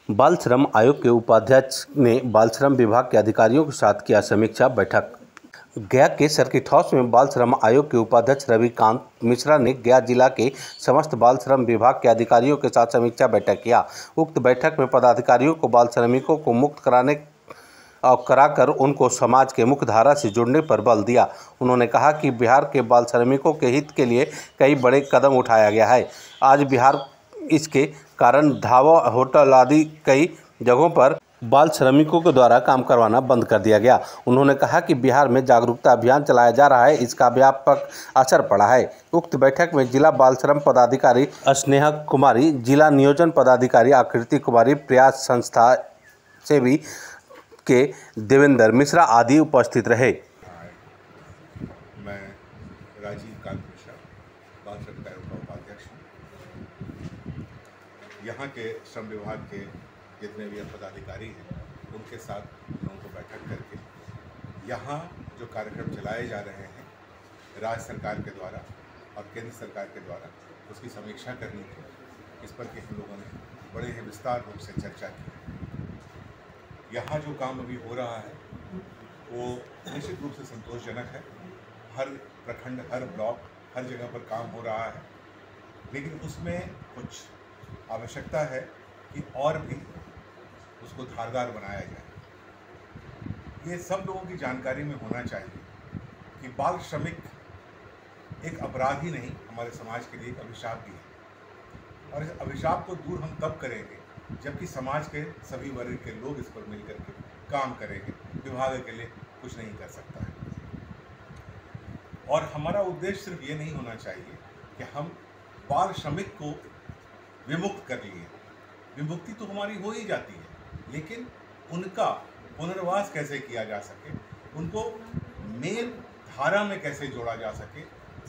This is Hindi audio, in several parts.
बाल श्रम आयोग के उपाध्यक्ष ने बाल श्रम विभाग के अधिकारियों के साथ किया समीक्षा बैठक। गया के सर्किट हाउस में बाल श्रम आयोग के उपाध्यक्ष रविकांत मिश्रा ने गया जिला के समस्त बाल श्रम विभाग के अधिकारियों के साथ समीक्षा बैठक किया। उक्त बैठक में पदाधिकारियों को बाल श्रमिकों को मुक्त कराकर उनको समाज के मुख्य धारा से जुड़ने पर बल दिया। उन्होंने कहा कि बिहार के बाल श्रमिकों के हित के लिए कई बड़े कदम उठाया गया है। आज बिहार इसके कारण ढाबा, होटल आदि कई जगहों पर बाल श्रमिकों के द्वारा काम करवाना बंद कर दिया गया। उन्होंने कहा कि बिहार में जागरूकता अभियान चलाया जा रहा है, इसका व्यापक असर पड़ा है। उक्त बैठक में जिला बाल श्रम पदाधिकारी स्नेहा कुमारी, जिला नियोजन पदाधिकारी आकृति कुमारी, प्रयास संस्था से भी के देवेंद्र मिश्रा आदि उपस्थित रहे। मैं राजीव कांत मिश्रा, बाल श्रम आयोग का उपाध्यक्ष हूँ। यहाँ के श्रम विभाग के जितने भी पदाधिकारी हैं उनके साथ लोगों को बैठक करके यहाँ जो कार्यक्रम चलाए जा रहे हैं राज्य सरकार के द्वारा और केंद्र सरकार के द्वारा, उसकी समीक्षा करनी थी। इस पर कि हम लोगों ने बड़े ही विस्तार रूप से चर्चा की। यहाँ जो काम अभी हो रहा है वो निश्चित रूप से संतोषजनक है। हर प्रखंड, हर ब्लॉक, हर जगह पर काम हो रहा है, लेकिन उसमें कुछ आवश्यकता है कि और भी उसको धारदार बनाया जाए। ये सब लोगों की जानकारी में होना चाहिए कि बाल श्रमिक एक अपराध ही नहीं, हमारे समाज के लिए एक अभिशाप भी है। और इस अभिशाप को दूर हम तब करेंगे जबकि समाज के सभी वर्ग के लोग इस पर मिलकर के काम करेंगे। विभाग अकेले कुछ नहीं कर सकता है। और हमारा उद्देश्य सिर्फ ये नहीं होना चाहिए कि हम बाल श्रमिक को विमुक्त कर लिए। विमुक्ति तो हमारी हो ही जाती है, लेकिन उनका पुनर्वास कैसे किया जा सके, उनको मेन धारा में कैसे जोड़ा जा सके,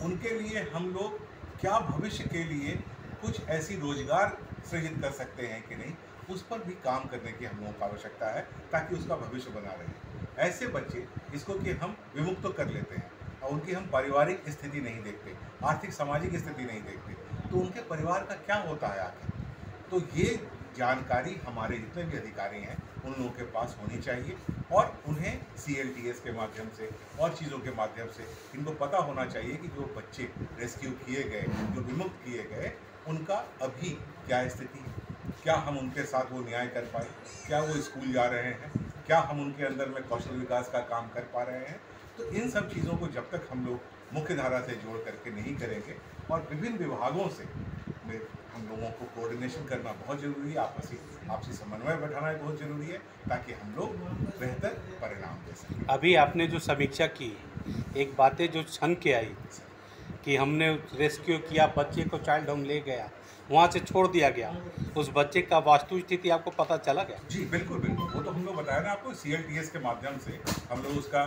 उनके लिए हम लोग क्या भविष्य के लिए कुछ ऐसी रोजगार सृजित कर सकते हैं कि नहीं, उस पर भी काम करने की हम लोगों को आवश्यकता है ताकि उसका भविष्य बना रहे। ऐसे बच्चे जिसको कि हम विमुक्त तो कर लेते हैं और उनकी हम पारिवारिक स्थिति नहीं देखते, आर्थिक सामाजिक स्थिति नहीं देखते, तो उनके परिवार का क्या होता है आखिर। तो ये जानकारी हमारे जितने भी अधिकारी हैं उन लोगों के पास होनी चाहिए और उन्हें CLTS के माध्यम से और चीज़ों के माध्यम से इनको पता होना चाहिए कि जो बच्चे रेस्क्यू किए गए, जो विमुक्त किए गए, उनका अभी क्या स्थिति है, क्या हम उनके साथ वो न्याय कर पाए, क्या वो स्कूल जा रहे हैं, क्या हम उनके अंदर में कौशल विकास का काम कर पा रहे हैं। तो इन सब चीज़ों को जब तक हम लोग मुख्य धारा से जोड़ करके नहीं करेंगे और विभिन्न विभागों से हम लोगों को कोऑर्डिनेशन करना बहुत ज़रूरी है, आपसी समन्वय बैठाना बहुत ज़रूरी है ताकि हम लोग बेहतर परिणाम दे सकें। अभी आपने जो समीक्षा की, एक बातें जो छन के आई कि हमने रेस्क्यू किया, बच्चे को चाइल्ड होम ले गया, वहाँ से छोड़ दिया गया, उस बच्चे का वास्तु स्थिति आपको पता चला गया? जी बिल्कुल बिल्कुल, वो तो हम लोग बताया ना आपको, CLTS के माध्यम से हम लोग उसका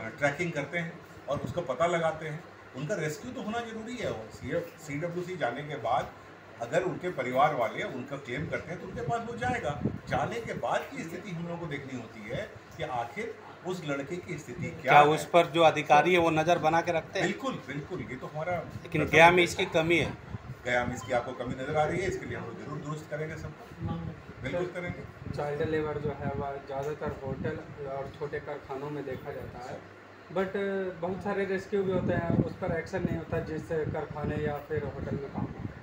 ट्रैकिंग करते हैं और उसका पता लगाते हैं। उनका रेस्क्यू तो होना जरूरी है। CWC जाने के बाद अगर उनके परिवार वाले उनका क्लेम करते हैं तो उनके पास वो जाएगा। जाने के बाद की स्थिति हम लोग को देखनी होती है कि आखिर उस लड़के की स्थिति क्या है। उस पर जो अधिकारी है वो नज़र बना के रखते हैं? बिल्कुल बिल्कुल, ये तो हमारा। लेकिन गया में इसकी कमी है। गया में इसकी आपको कमी नज़र आ रही है, इसके लिए हम लोग जरूर दुरुस्त करेंगे, सबको बिल्कुल करेंगे। चाइल्ड लेबर जो है वह ज़्यादातर होटल और छोटे कारखानों में देखा जाता है, बट बहुत सारे रेस्क्यू भी होते हैं, उस पर एक्शन नहीं होता जिससे कारखाने या फिर होटल में काम होता है।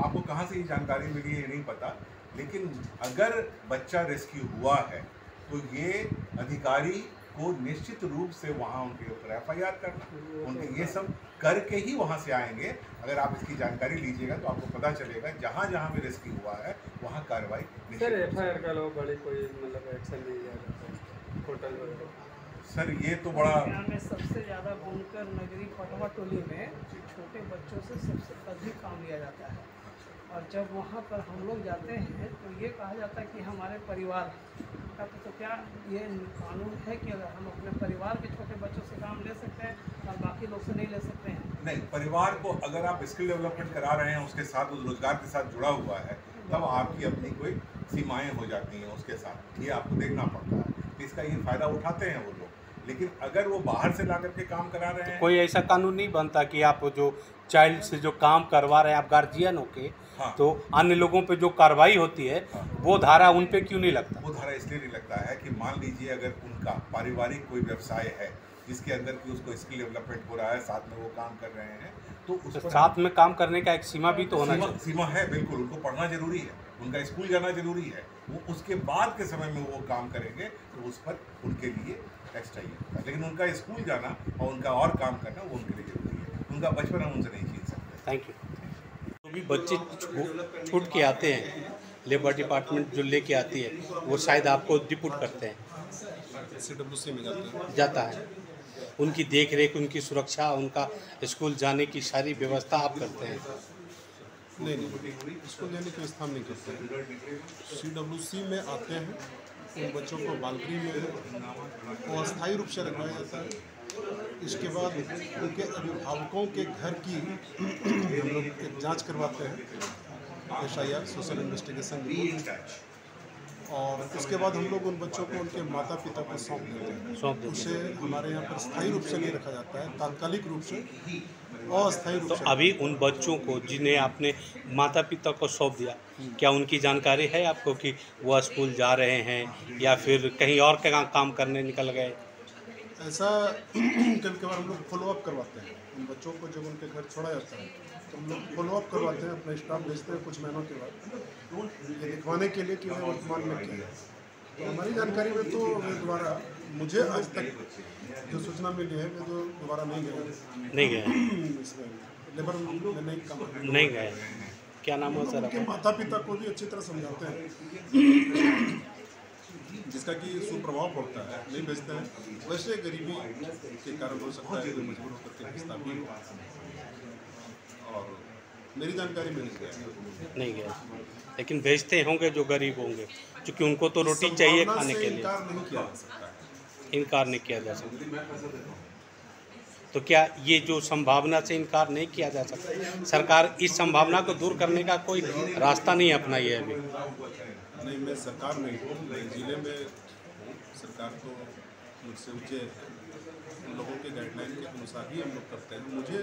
आपको कहाँ से ये जानकारी मिली है नहीं पता, लेकिन अगर बच्चा रेस्क्यू हुआ है तो ये अधिकारी को निश्चित रूप से वहाँ उनके ऊपर FIR करना, उनके ये सब करके ही वहाँ से आएंगे। अगर आप इसकी जानकारी लीजिएगा तो आपको पता चलेगा जहाँ जहाँ भी रेस्क्यू हुआ है वहाँ कार्रवाई। सर FIR का लोग बड़ी कोई मतलब एक्शन नहीं लिया जाता होटल वगैरह? सर ये तो बड़ा में सबसे ज़्यादा बुनकर नगरी पटवा टोली में छोटे बच्चों से सबसे अधिक काम लिया जाता है। और जब वहाँ पर हम लोग जाते हैं तो ये कहा जाता है कि हमारे परिवार का, तो क्या ये कानून है कि अगर हम अपने परिवार के छोटे बच्चों से काम ले सकते हैं और बाकी लोग से नहीं ले सकते हैं? नहीं, परिवार को अगर आप स्किल डेवलपमेंट करा रहे हैं, उसके साथ उस रोजगार के साथ जुड़ा हुआ है, तब आपकी अपनी कोई सीमाएं हो जाती हैं उसके साथ, ये आपको देखना पड़ता है। तो इसका ये फ़ायदा उठाते हैं वो लोग। लेकिन अगर वो बाहर से ला करके काम करा रहे हैं, कोई ऐसा कानून नहीं बनता कि आप जो चाइल्ड से जो काम करवा रहे हैं आप गार्जियन होके, हाँ। तो अन्य लोगों पे जो कार्रवाई होती है हाँ। वो धारा उन पे क्यों नहीं लगता? वो धारा इसलिए नहीं लगता है कि मान लीजिए अगर उनका पारिवारिक कोई व्यवसाय है जिसके अंदर की उसको स्किल डेवलपमेंट हो रहा है, साथ में वो काम कर रहे हैं, तो उस पर साथ में काम करने का एक सीमा भी तो होना चाहिए। सीमा है, बिल्कुल। उनको पढ़ना जरूरी है, उनका स्कूल जाना जरूरी है, वो उसके बाद के समय में वो काम करेंगे तो उस पर उनके लिए टैक्स चाहिए होता है। लेकिन उनका स्कूल जाना और उनका और काम करना वो उनके लिए जरूरी है। उनका बचपन हम उनसे नहीं छीन सकते। Thank you. तो भी बच्चे छूट के आते हैं, लेबर डिपार्टमेंट जो लेके आती है वो शायद आपको डिपोर्ट करते हैं, CWC में जाता है। उनकी देख रेख, उनकी सुरक्षा, उनका स्कूल जाने की सारी व्यवस्था आप करते हैं? नहीं, स्कूल जाने की व्यवस्था नहीं करते हैं। CWC में आते हैं, उन बच्चों को बालकनी में अस्थायी रूप से रखवाया जाता है। इसके बाद उनके अभिभावकों के घर की हम लोग एक जाँच करवाते हैं, SIR सोशल इन्वेस्टिगेशन रिपोर्ट, और उसके बाद हम लोग उन बच्चों को उनके माता पिता को सौंप देते हैं। उसे हमारे यहाँ पर स्थायी रूप से नहीं रखा जाता है, तात्कालिक रूप से, अस्थायी रूप तो से। अभी उन बच्चों को जिन्हें आपने माता पिता को सौंप दिया, क्या उनकी जानकारी है आपको कि वह स्कूल जा रहे हैं या फिर कहीं और काम करने निकल गए? ऐसा कभी कभार हम लोग फॉलोअप करवाते हैं उन बच्चों को। जब उनके घर छोड़ा जाता है तो हम लोग फॉलोअप करवाते हैं, अपना स्टाफ भेजते हैं कुछ महीनों के बाद, ये दिखवाने के लिए कि वे वर्तमान में क्या है। तो हमारी जानकारी में तो वे दोबारा, मुझे आज तक जो सूचना मिली है, वे तो दोबारा नहीं गए लेबर में नहीं गए। क्या नाम है सर? उनके माता पिता को भी अच्छी तरह समझाते हैं जिसका कि सुप्रभाव पड़ता है, नहीं भेजते हैं। वैसे गरीबी के कारण हो सकता है कि मजबूर होकर के भेजता भी हो, और मेरी जानकारी में नहीं गया, लेकिन भेजते होंगे जो गरीब होंगे, क्योंकि उनको तो रोटी चाहिए खाने के लिए। इनकार नहीं किया जा सकता है। इनकार नहीं किया जा सकता। तो क्या ये जो संभावना से इनकार नहीं किया जा सकता, सरकार इस संभावना को दूर करने का कोई रास्ता नहीं अपनाई है अभी? नहीं, मैं सरकार नहीं हूँ, मैं जिले में हूँ। सरकार तो मुझसे ऊँचे उन लोगों के गाइडलाइन के अनुसार ही हम लोग करते हैं। मुझे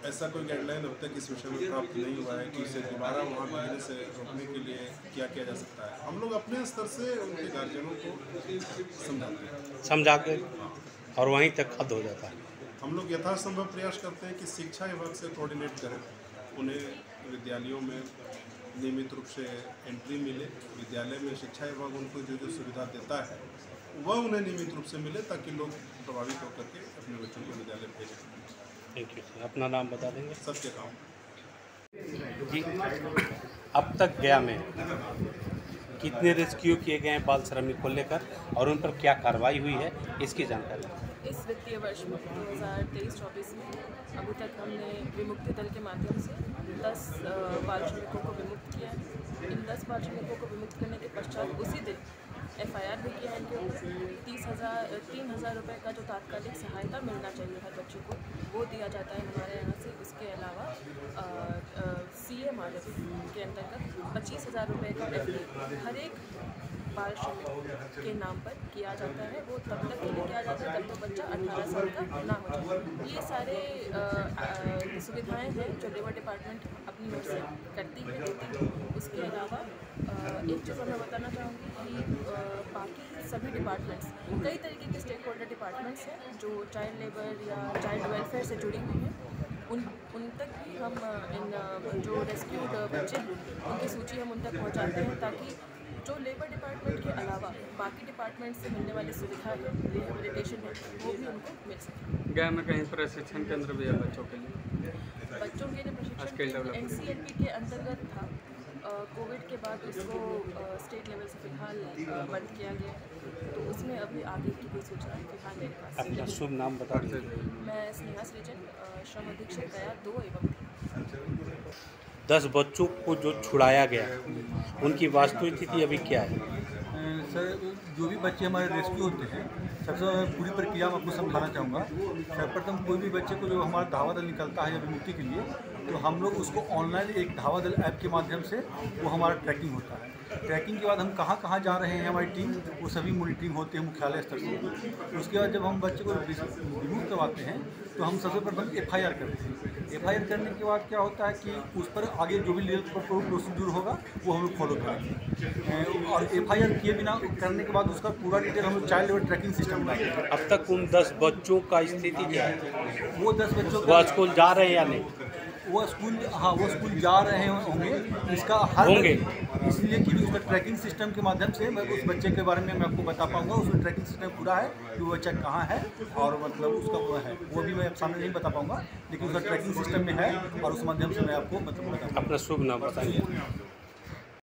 ऐसा कोई गाइडलाइन अब तक इस विषय में प्राप्त नहीं हुआ है कि इसे दोबारा वहाँ भेजने से रोकने के लिए क्या किया जा सकता है। हम लोग अपने स्तर से उनके गार्जियनों को समझा के और वहीं तक हद हो जाता है। हम लोग यथासंभव प्रयास करते हैं कि शिक्षा विभाग से कोऑर्डिनेट करें, उन्हें विद्यालयों में नियमित रूप से एंट्री मिले, विद्यालय में शिक्षा विभाग उनको जो जो सुविधा देता है वह उन्हें नियमित रूप से मिले, ताकि लोग प्रभावित होकर के अपने बच्चों को विद्यालय भेजें। Thank you sir. अपना नाम बता देंगे? सत्य काम जी। अब तक गया में कितने रेस्क्यू किए गए हैं बाल श्रमिक को लेकर और उन पर क्या कार्रवाई हुई है, इसकी जानकारी? इस वित्तीय वर्ष में 2023-24 में अभी तक हमने विमुक्ति दल के माध्यम से 10 बाल श्रमिकों को विमुक्त किया है। इन 10 बाल श्रमिकों को विमुक्त करने के पश्चात उसी दिन FIR भी किया है इनके ऊपर। 3,000 रुपये का जो तात्कालिक सहायता मिलना चाहिए हर बच्चे को, वो दिया जाता है हमारे यहाँ से। उसके अलावा CA माध्यम के अंतर्गत 25,000 रुपये का FD हर एक बाल श्रमिक के नाम पर किया जाता है। वो तब तक के लिए किया जाता है जब तक बच्चा 18 साल का ना हो जाए। ये सारे सुविधाएं हैं जो लेबर डिपार्टमेंट अपनी ओर से करती है, देती है। उसके अलावा एक चीज़ मैं बताना चाहूँगी कि बाकी सभी डिपार्टमेंट्स, कई तरीके के स्टेक होल्डर डिपार्टमेंट्स हैं जो चाइल्ड लेबर या चाइल्ड वेलफेयर से जुड़ी हुई हैं। उन तक भी हम इन जो रेस्क्यूड बच्चे हैं उनकी सूची हम उन तक पहुँचाते हैं, ताकि जो लेबर डिपार्टमेंट के अलावा बाकी डिपार्टमेंट से मिलने वाली सुविधा है, रिहेबिलिटेशन है, वो भी उनको मिल सके। गया में कहीं प्रशिक्षण केंद्र भी है बच्चों के लिए? बच्चों के लिए प्रशिक्षण NCLP के अंतर्गत था। कोविड के बाद उसको स्टेट लेवल से फिलहाल बंद किया गया है, तो उसमें अभी आगे की कोई सूचना फिलहाल मेरे पास। अपना शुभ नाम बता दीजिए। मैं स्नेहा सृजन, श्रम अधीक्षक गया 2 एवं 10 बच्चों को जो छुड़ाया गया, उनकी वास्तविक स्थिति अभी क्या है? सर, जो भी बच्चे हमारे रेस्क्यू होते हैं, सबसे पूरी प्रक्रिया में आपको समझाना चाहूँगा। सर्वप्रथम कोई भी बच्चे को जो हमारा धावा दल निकलता है विमुक्ति के लिए, तो हम लोग उसको ऑनलाइन एक धावा दल ऐप के माध्यम से वो हमारा ट्रैकिंग होता है। ट्रैकिंग के बाद हम कहाँ कहाँ जा रहे हैं हमारी टीम, वो सभी मॉनिटरिंग होते हैं मुख्यालय स्तर से। उसके बाद जब हम बच्चे को रिमूव करवाते हैं तो हम सबसे प्रथम FIR करते हैं। FIR करने के बाद क्या होता है कि उस पर आगे जो भी लीगल प्रोसीड्यूर होगा वो हम लोग फॉलो करेंगे। और FIR किए बिना करने के बाद उसका पूरा डिटेल हम लोग चाइल्ड लेबर ट्रैकिंग सिस्टम बनाते हैं। अब तक उन 10 बच्चों का स्थिति क्या है? वो 10 बच्चों वो स्कूल जा रहे हैं या नहीं? वो स्कूल जा रहे होंगे। इसका हर इसलिए कि उसका ट्रैकिंग सिस्टम के माध्यम से मैं उस बच्चे के बारे में मैं आपको बता पाऊंगा। उसमें ट्रैकिंग सिस्टम पूरा है कि वो बच्चा कहाँ है और मतलब उसका वो है, वो भी मैं सामने नहीं बता पाऊंगा, लेकिन उसका ट्रैकिंग सिस्टम में है और उस माध्यम से मैं आपको बता। अपना शुभ नाम बताइए।